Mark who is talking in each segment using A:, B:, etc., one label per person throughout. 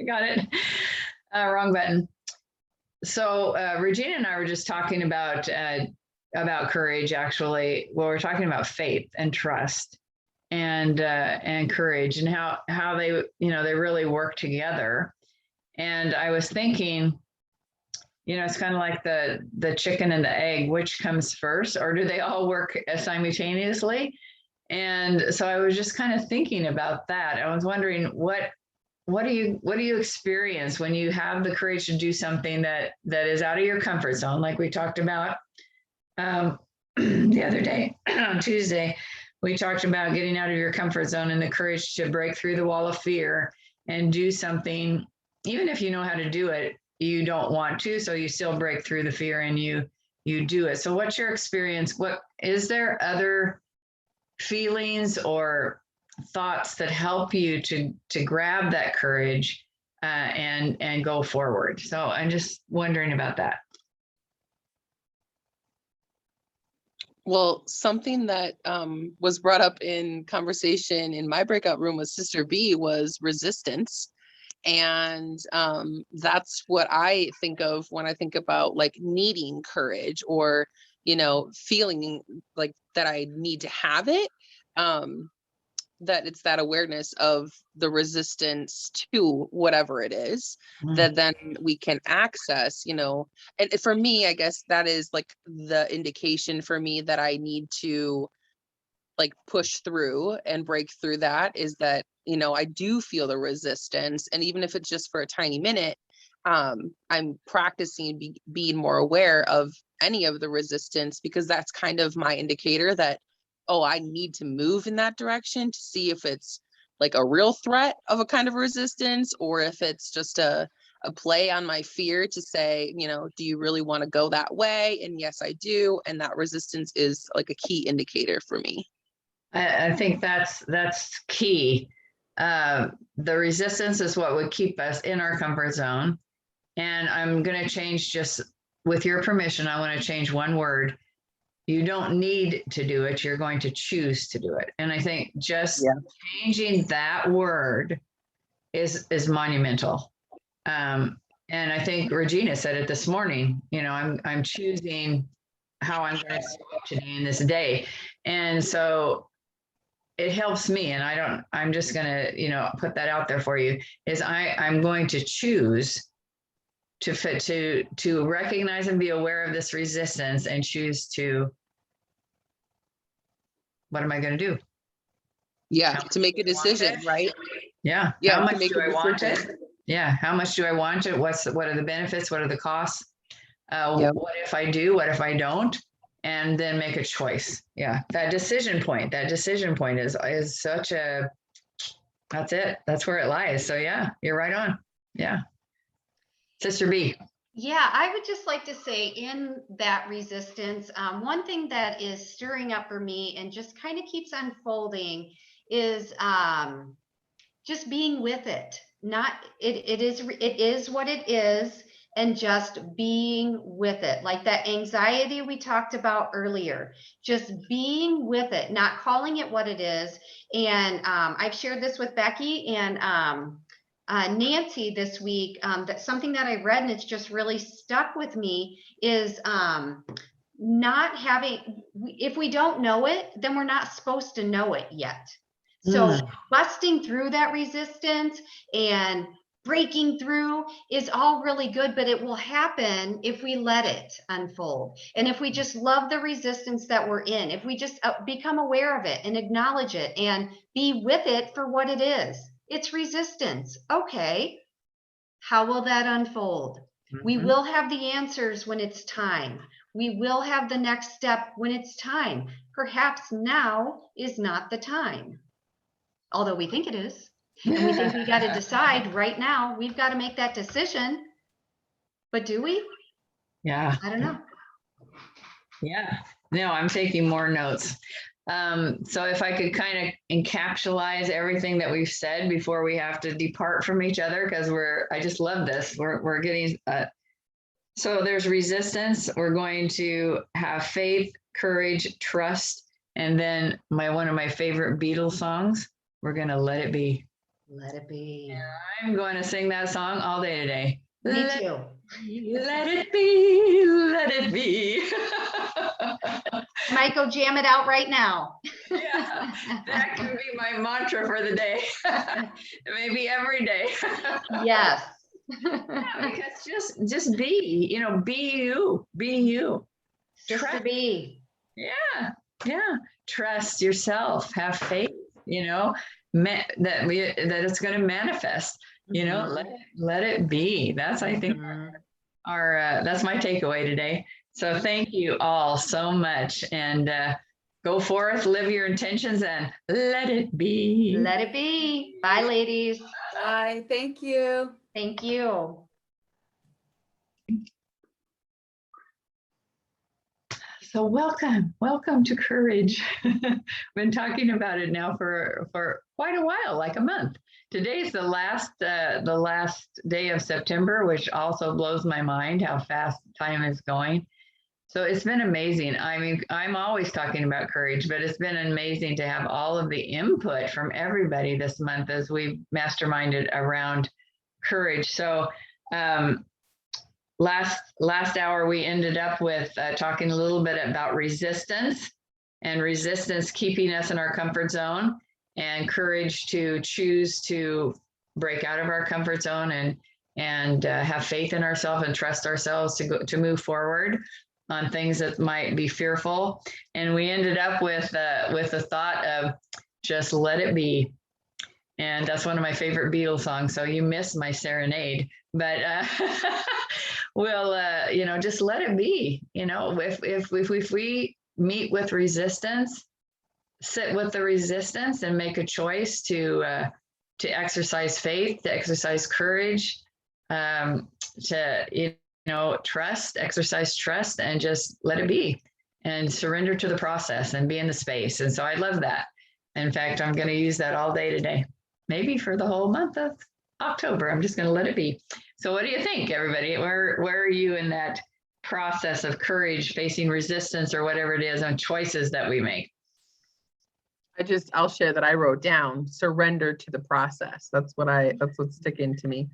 A: got it. Wrong button. So Regina and I were just talking about courage. Actually, well, we're talking about faith and trust and courage, and how they they really work together. And I was thinking, it's kind of like the chicken and the egg, which comes first, or do they all work simultaneously? And so I was just kind of thinking about that. I was wondering what do you experience when you have the courage to do something that is out of your comfort zone, like we talked about the other day on Tuesday. We talked about getting out of your comfort zone and the courage to break through the wall of fear and do something, even if you know how to do it, you don't want to, so you still break through the fear and you do it. So what's your experience? What is there other feelings or thoughts that help you to grab that courage and go forward? So I'm just wondering about that.
B: Well, something that was brought up in conversation in my breakout room with Sister B was resistance. And that's what I think of when I think about like needing courage or, feeling like that I need to have it. That it's that awareness of the resistance to whatever it is that then we can access, and for me, I guess that is like the indication for me that I need to like push through and break through that is that, I do feel the resistance. And even if it's just for a tiny minute, I'm practicing being more aware of any of the resistance, because that's kind of my indicator that, oh, I need to move in that direction to see if it's like a real threat of a kind of resistance, or if it's just a play on my fear to say, do you really want to go that way? And yes, I do. And that resistance is like a key indicator for me.
A: I think that's key. The resistance is what would keep us in our comfort zone. And I'm going to change, just with your permission, I want to change one word. You don't need to do it. You're going to choose to do it. And I think just changing that word is monumental. And I think Regina said it this morning, I'm choosing how I'm going to show up today in this day. And so it helps me. And I'm just going to, put that out there for you, is I'm going to choose to recognize and be aware of this resistance and choose to, what am I going to do?
B: Yeah, to make a decision, right?
A: Yeah. How much do I want it? Yeah. How much do I want it? What are the benefits? What are the costs? What if I do? What if I don't? And then make a choice. Yeah. That decision point is such a, that's it. That's where it lies. So yeah, you're right on. Yeah. Sister B.
C: Yeah, I would just like to say in that resistance, one thing that is stirring up for me and just kind of keeps unfolding is just being with it. It is what it is, and just being with it. Like that anxiety we talked about earlier, just being with it, not calling it what it is. And I've shared this with Becky and Nancy this week, that something that I read and it's just really stuck with me is not having, if we don't know it, then we're not supposed to know it yet. So busting through that resistance and breaking through is all really good, but it will happen if we let it unfold. And if we just love the resistance that we're in, if we just become aware of it and acknowledge it and be with it for what it is. It's resistance. Okay. How will that unfold? We will have the answers when it's time. We will have the next step when it's time. Perhaps now is not the time. Although we think it is. And we think we got to decide right now. We've got to make that decision. But do we?
A: Yeah.
C: I don't know.
A: Yeah. No, I'm taking more notes. So if I could kind of encapsulate everything that we've said before we have to depart from each other, because I just love this. We're getting, so there's resistance. We're going to have faith, courage, trust, and then one of my favorite Beatles songs, we're going to let it be.
C: Let it be.
A: I'm going to sing that song all day today.
C: Me
A: Let
C: too.
A: Let it be, let it be.
C: Might go jam it out right now.
A: Yeah, that can be my mantra for the day. Maybe every day.
C: Yes.
A: Yeah, because just be, be you, be you.
C: Sister B.
A: Yeah, yeah. Trust yourself. Have faith. That it's going to manifest. Let it be. That's I think our that's my takeaway today. So thank you all so much, and go forth, live your intentions, and let it be.
C: Let it be. Bye, ladies.
D: Bye. Thank you.
C: Thank you.
A: So welcome to Courage. Been talking about it now for quite a while, like a month. Today's the last day of September, which also blows my mind how fast time is going. So it's been amazing. I mean, I'm always talking about courage, but it's been amazing to have all of the input from everybody this month as we've masterminded around courage. So last hour we ended up with talking a little bit about resistance keeping us in our comfort zone, and courage to choose to break out of our comfort zone and have faith in ourselves and trust ourselves to move forward on things that might be fearful. And we ended up with the thought of just let it be. And that's one of my favorite Beatles songs. So you missed my serenade, but we'll, just let it be. If we meet with resistance, sit with the resistance and make a choice to exercise faith, to exercise courage, to exercise trust, and just let it be and surrender to the process and be in the space. And so I love that. In fact, I'm going to use that all day today, maybe for the whole month of October. I'm just going to let it be. So what do you think, everybody? Where are you in that process of courage, facing resistance or whatever it is on choices that we make?
B: I'll share that I wrote down surrender to the process. That's what's sticking to me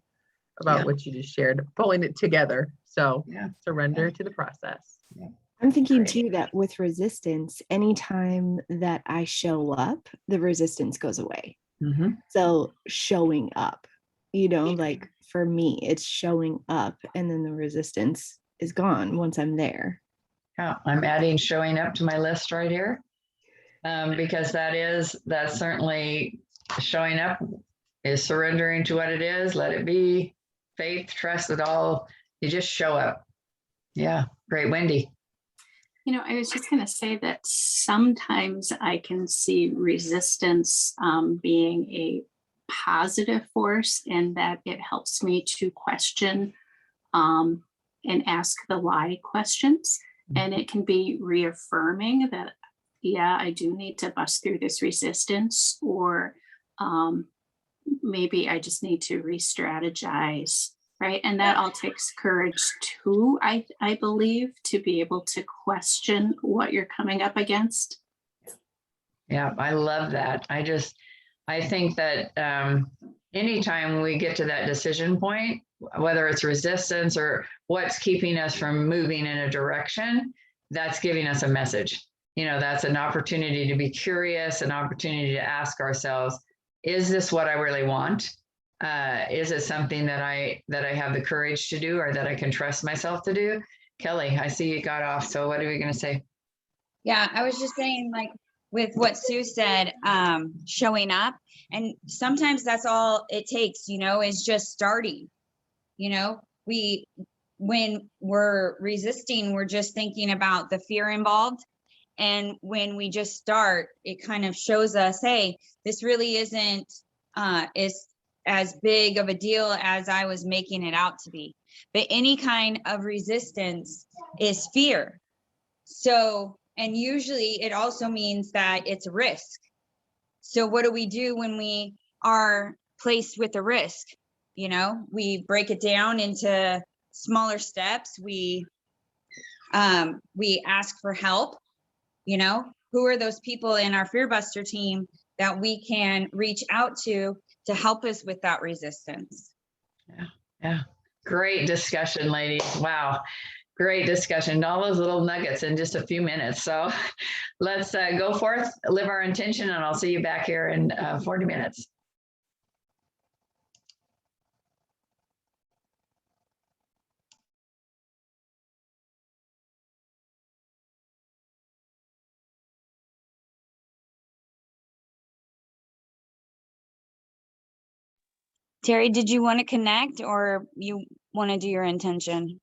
B: about what you just shared, pulling it together. So surrender to the process.
A: Yeah.
E: I'm thinking too that with resistance, anytime that I show up, the resistance goes away.
A: Mm-hmm.
E: So showing up, like for me, it's showing up, and then the resistance is gone once I'm there.
A: Yeah, I'm adding showing up to my list right here, because that's certainly showing up is surrendering to what it is. Let it be. Faith, trust it all. You just show up. Yeah, great. Wendy.
F: I was just going to say that sometimes I can see resistance being a positive force, and that it helps me to question and ask the why questions. And it can be reaffirming that, I do need to bust through this resistance, or maybe I just need to re-strategize. Right. And that all takes courage too, I believe, to be able to question what you're coming up against.
A: Yeah, I love that. I think that anytime we get to that decision point, whether it's resistance or what's keeping us from moving in a direction, that's giving us a message. That's an opportunity to be curious, an opportunity to ask ourselves, is this what I really want? Is it something that I have the courage to do, or that I can trust myself to do? Kelly, I see you got off. So what are we going to say?
G: Yeah, I was just saying, like with what Sue said, showing up. And sometimes that's all it takes, is just starting. When we're resisting, we're just thinking about the fear involved. And when we just start, it kind of shows us, hey, this really isn't is as big of a deal as I was making it out to be. But any kind of resistance is fear. So, and usually it also means that it's a risk. So what do we do when we are placed with a risk? We break it down into smaller steps. We ask for help. Who are those people in our Fear Buster team that we can reach out to to help us with that resistance.
A: Yeah. Great discussion, ladies. Wow. Great discussion. All those little nuggets in just a few minutes. So let's go forth, live our intention, and I'll see you back here in 40 minutes.
G: Terry, did you want to connect or you want to do your intention?